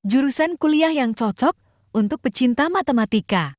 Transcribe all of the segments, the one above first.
Jurusan kuliah yang cocok untuk pecinta matematika.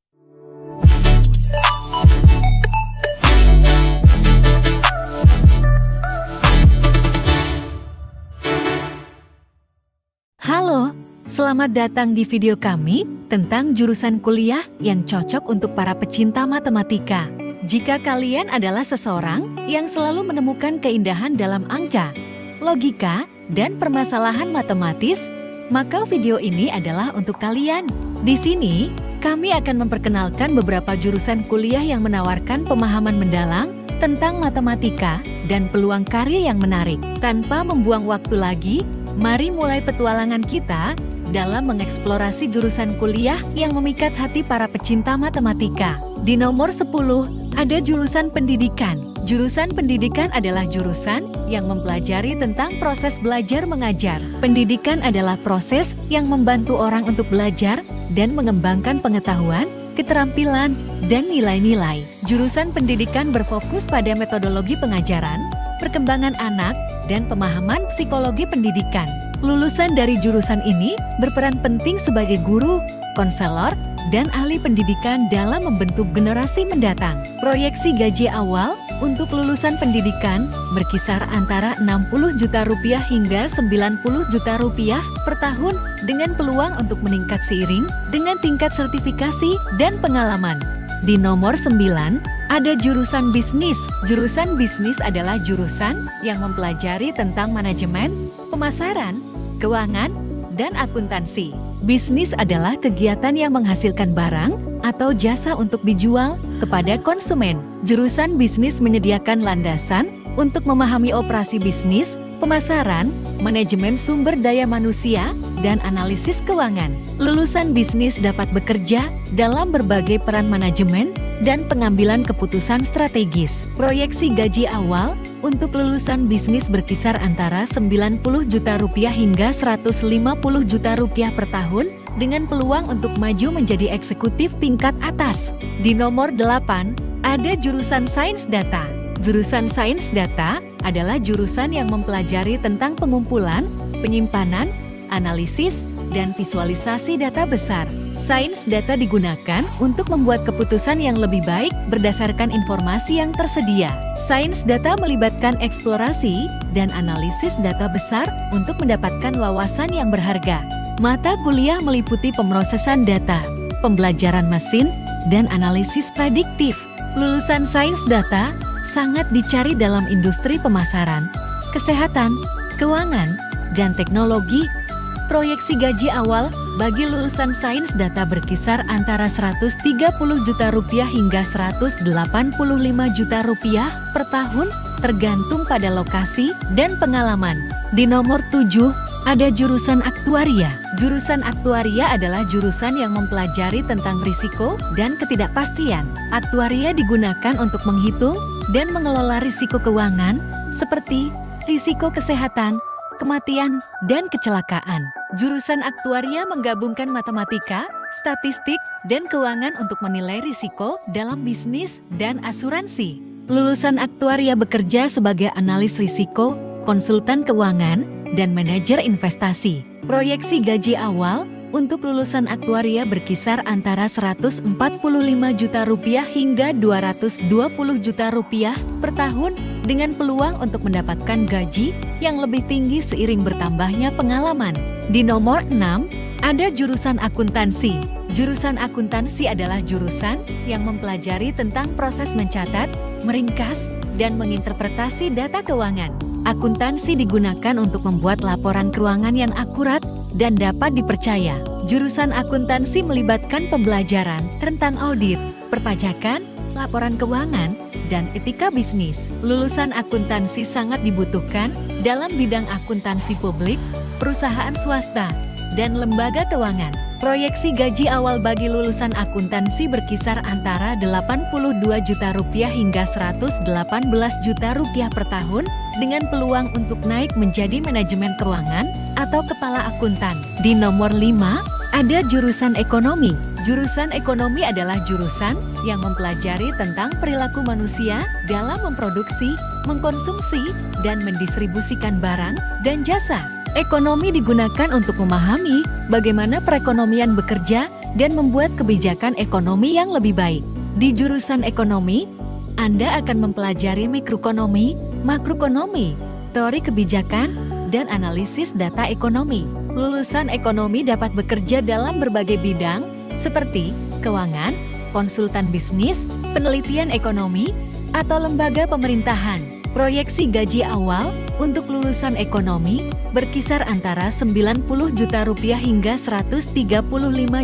Halo, selamat datang di video kami tentang jurusan kuliah yang cocok untuk para pecinta matematika. Jika kalian adalah seseorang yang selalu menemukan keindahan dalam angka, logika, dan permasalahan matematis, maka video ini adalah untuk kalian. Di sini, kami akan memperkenalkan beberapa jurusan kuliah yang menawarkan pemahaman mendalam tentang matematika dan peluang karir yang menarik. Tanpa membuang waktu lagi, mari mulai petualangan kita dalam mengeksplorasi jurusan kuliah yang memikat hati para pecinta matematika. Di nomor 10, ada jurusan pendidikan. Jurusan pendidikan adalah jurusan yang mempelajari tentang proses belajar mengajar. Pendidikan adalah proses yang membantu orang untuk belajar dan mengembangkan pengetahuan, keterampilan, dan nilai-nilai. Jurusan pendidikan berfokus pada metodologi pengajaran, perkembangan anak, dan pemahaman psikologi pendidikan. Lulusan dari jurusan ini berperan penting sebagai guru, konselor, dan ahli pendidikan dalam membentuk generasi mendatang. Proyeksi gaji awal untuk lulusan pendidikan berkisar antara 60 juta rupiah hingga 90 juta rupiah per tahun dengan peluang untuk meningkat seiring dengan tingkat sertifikasi dan pengalaman. Di nomor 9, ada jurusan bisnis. Jurusan bisnis adalah jurusan yang mempelajari tentang manajemen, pemasaran, keuangan, dan akuntansi. Bisnis adalah kegiatan yang menghasilkan barang atau jasa untuk dijual kepada konsumen. Jurusan bisnis menyediakan landasan untuk memahami operasi bisnis, pemasaran, manajemen sumber daya manusia, dan analisis keuangan. Lulusan bisnis dapat bekerja dalam berbagai peran manajemen dan pengambilan keputusan strategis. Proyeksi gaji awal untuk lulusan bisnis berkisar antara 90 juta rupiah hingga 150 juta rupiah per tahun dengan peluang untuk maju menjadi eksekutif tingkat atas. Di nomor 8, ada jurusan sains data. Jurusan sains data adalah jurusan yang mempelajari tentang pengumpulan, penyimpanan, analisis, dan visualisasi data besar. Sains data digunakan untuk membuat keputusan yang lebih baik berdasarkan informasi yang tersedia. Sains data melibatkan eksplorasi dan analisis data besar untuk mendapatkan wawasan yang berharga. Mata kuliah meliputi pemrosesan data, pembelajaran mesin, dan analisis prediktif. Lulusan sains data sangat dicari dalam industri pemasaran, kesehatan, keuangan, dan teknologi. Proyeksi gaji awal bagi lulusan sains data berkisar antara 130 juta rupiah hingga 185 juta rupiah per tahun tergantung pada lokasi dan pengalaman. Di nomor 7, ada jurusan aktuaria. Jurusan aktuaria adalah jurusan yang mempelajari tentang risiko dan ketidakpastian. Aktuaria digunakan untuk menghitung dan mengelola risiko keuangan seperti risiko kesehatan, kematian, dan kecelakaan. Jurusan aktuaria menggabungkan matematika, statistik, dan keuangan untuk menilai risiko dalam bisnis dan asuransi. Lulusan aktuaria bekerja sebagai analis risiko, konsultan keuangan, dan manajer investasi. Proyeksi gaji awal untuk lulusan aktuaria berkisar antara 145 juta rupiah hingga 220 juta rupiah per tahun dengan peluang untuk mendapatkan gaji yang lebih tinggi seiring bertambahnya pengalaman. Di nomor 6, ada jurusan akuntansi. Jurusan akuntansi adalah jurusan yang mempelajari tentang proses mencatat, meringkas, dan menginterpretasi data keuangan. Akuntansi digunakan untuk membuat laporan keuangan yang akurat dan dapat dipercaya. Jurusan akuntansi melibatkan pembelajaran tentang audit, perpajakan, laporan keuangan, dan etika bisnis. Lulusan akuntansi sangat dibutuhkan dalam bidang akuntansi publik, perusahaan swasta, dan lembaga keuangan. Proyeksi gaji awal bagi lulusan akuntansi berkisar antara 82 juta rupiah hingga 118 juta rupiah per tahun dengan peluang untuk naik menjadi manajemen keuangan atau kepala akuntan. Di nomor 5, ada jurusan ekonomi. Jurusan ekonomi adalah jurusan yang mempelajari tentang perilaku manusia dalam memproduksi, mengkonsumsi, dan mendistribusikan barang dan jasa. Ekonomi digunakan untuk memahami bagaimana perekonomian bekerja dan membuat kebijakan ekonomi yang lebih baik. Di jurusan ekonomi, Anda akan mempelajari mikroekonomi, makroekonomi, teori kebijakan, dan analisis data ekonomi. Lulusan ekonomi dapat bekerja dalam berbagai bidang seperti keuangan, konsultan bisnis, penelitian ekonomi, atau lembaga pemerintahan. Proyeksi gaji awal untuk lulusan ekonomi berkisar antara 90 juta rupiah hingga 135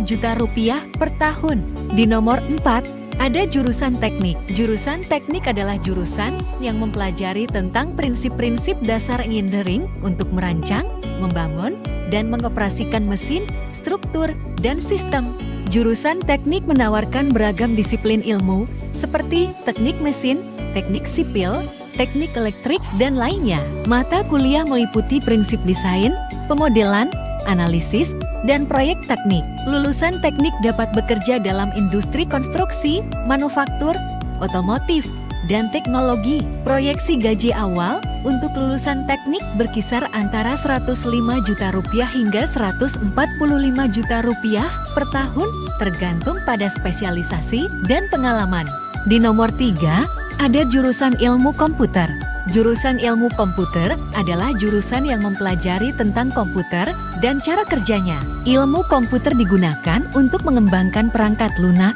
juta rupiah per tahun. Di nomor 4, ada jurusan teknik. Jurusan teknik adalah jurusan yang mempelajari tentang prinsip-prinsip dasar engineering untuk merancang, membangun, dan mengoperasikan mesin, struktur, dan sistem. Jurusan teknik menawarkan beragam disiplin ilmu seperti teknik mesin, teknik sipil, teknik elektrik, dan lainnya. Mata kuliah meliputi prinsip desain, pemodelan, analisis, dan proyek teknik. Lulusan teknik dapat bekerja dalam industri konstruksi, manufaktur, otomotif, dan teknologi. Proyeksi gaji awal untuk lulusan teknik berkisar antara 105 juta rupiah hingga 145 juta rupiah per tahun, tergantung pada spesialisasi dan pengalaman. Di nomor 3, ada jurusan ilmu komputer. Jurusan ilmu komputer adalah jurusan yang mempelajari tentang komputer dan cara kerjanya. Ilmu komputer digunakan untuk mengembangkan perangkat lunak,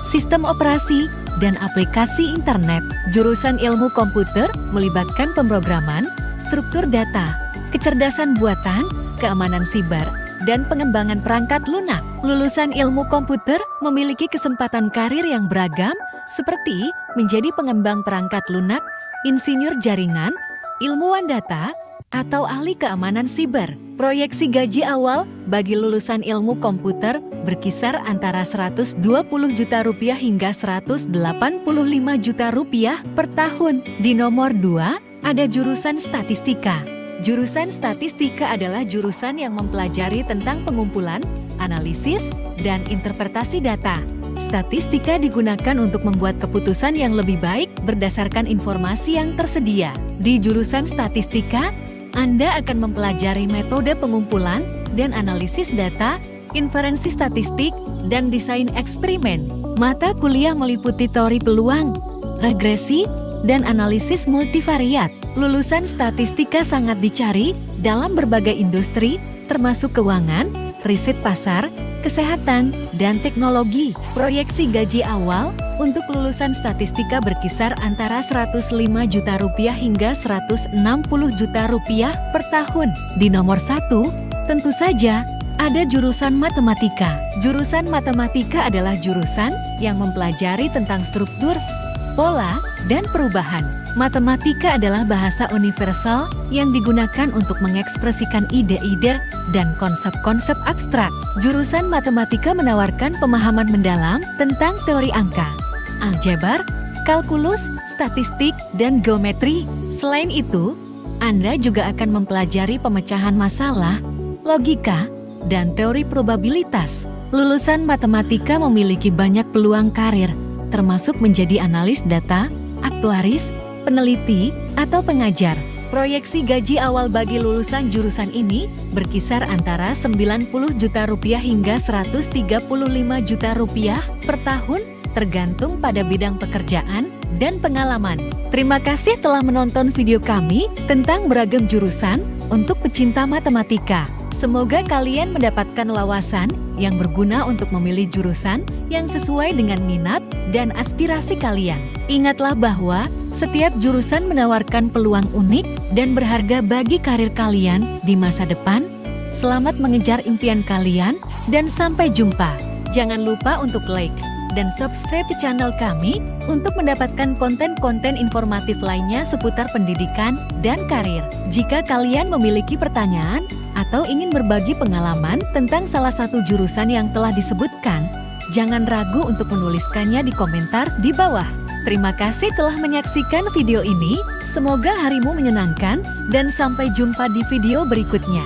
sistem operasi, dan aplikasi internet. Jurusan ilmu komputer melibatkan pemrograman, struktur data, kecerdasan buatan, keamanan siber, dan pengembangan perangkat lunak. Lulusan ilmu komputer memiliki kesempatan karir yang beragam seperti menjadi pengembang perangkat lunak, insinyur jaringan, ilmuwan data, atau ahli keamanan siber. Proyeksi gaji awal bagi lulusan ilmu komputer berkisar antara 120 juta rupiah hingga 185 juta rupiah per tahun. Di nomor 2, ada jurusan statistika. Jurusan statistika adalah jurusan yang mempelajari tentang pengumpulan, analisis, dan interpretasi data. Statistika digunakan untuk membuat keputusan yang lebih baik berdasarkan informasi yang tersedia. Di jurusan statistika, Anda akan mempelajari metode pengumpulan dan analisis data, inferensi statistik, dan desain eksperimen. Mata kuliah meliputi teori peluang, regresi, dan analisis multivariat. Lulusan statistika sangat dicari dalam berbagai industri, termasuk keuangan, riset pasar, kesehatan, dan teknologi. Proyeksi gaji awal untuk lulusan statistika berkisar antara 105 juta rupiah hingga 160 juta rupiah per tahun. Di nomor 1, tentu saja ada jurusan matematika. Jurusan matematika adalah jurusan yang mempelajari tentang struktur, pola, dan perubahan. Matematika adalah bahasa universal yang digunakan untuk mengekspresikan ide-ide dan konsep-konsep abstrak. Jurusan matematika menawarkan pemahaman mendalam tentang teori angka, aljabar, kalkulus, statistik, dan geometri. Selain itu, Anda juga akan mempelajari pemecahan masalah, logika, dan teori probabilitas. Lulusan matematika memiliki banyak peluang karir, termasuk menjadi analis data, aktuaris, peneliti, atau pengajar. Proyeksi gaji awal bagi lulusan jurusan ini berkisar antara 90 juta rupiah hingga 135 juta rupiah per tahun, tergantung pada bidang pekerjaan dan pengalaman. Terima kasih telah menonton video kami tentang beragam jurusan untuk pecinta matematika. Semoga kalian mendapatkan wawasan yang berguna untuk memilih jurusan yang sesuai dengan minat dan aspirasi kalian. Ingatlah bahwa setiap jurusan menawarkan peluang unik dan berharga bagi karir kalian di masa depan. Selamat mengejar impian kalian dan sampai jumpa. Jangan lupa untuk like dan subscribe ke channel kami untuk mendapatkan konten-konten informatif lainnya seputar pendidikan dan karir. Jika kalian memiliki pertanyaan atau ingin berbagi pengalaman tentang salah satu jurusan yang telah disebutkan, jangan ragu untuk menuliskannya di komentar di bawah. Terima kasih telah menyaksikan video ini, semoga harimu menyenangkan dan sampai jumpa di video berikutnya.